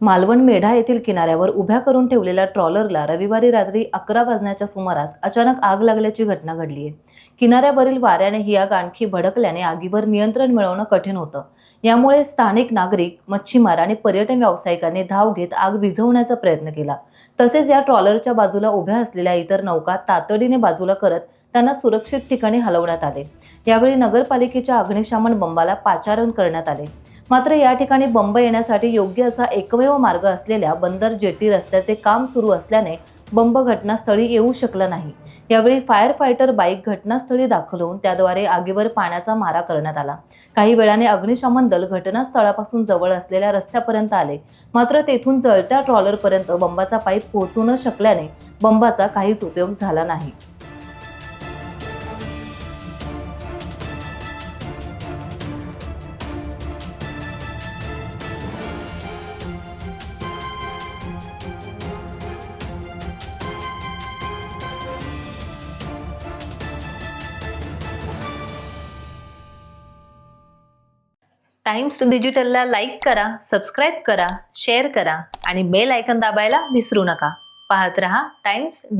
मालवण मेढा येथील किनाऱ्यावर उभ्या करून ठेवलेल्या ट्रॉलरला रविवारी रात्री 11 वाजण्याच्या सुमारास अचानक आग लागल्याची घटना घडली आहे। किनाऱ्यावरील वाऱ्याने ही आग आणखी भडकल्याने आगीवर नियंत्रण मिळवणं कठीण होतं। यामुळे स्थानिक नागरिक, मच्छीमार आणि पर्यटन व्यावसायिकांनी धाव घेत आग विझवण्याचा प्रयत्न केला। तसेच या ट्रॉलरच्या बाजूला उभ्या असलेल्या इतर नौका तातडीने बाजूला करत त्यांना सुरक्षित ठिकाणी हलवण्यात आले। यावेळी नगरपालिकेच्या अग्निशमन बंबाला पाचारण करण्यात आले। मात्र या ठिकाणी बंब येण्यासाठी योग्य असा एकमेव मार्ग असलेल्या बंदर जेटी रस्त्याचे काम सुरू असल्याने बंब घटनास्थळी येऊ शकला नाही। यावेळी फायर फायटर बाईक घटनास्थळी दाखल होऊन त्याद्वारे आगीवर पाण्याचा मारा करण्यात आला। काही वेळाने अग्निशमन दल घटनास्थळापासून जवळ असलेल्या रस्त्यापर्यंत आले, मात्र तेथून जळत्या ट्रॉलरपर्यंत बंबाचा पाईप पोहोचू न शकल्याने बंबाचा काहीच उपयोग झाला नाही। टाइम्स डिजिटलला लाईक करा, सबस्क्राईब करा, शेअर करा आणि बेल आयकॉन दाबायला विसरू नका। पाहत रहा टाइम्स डिजिटल।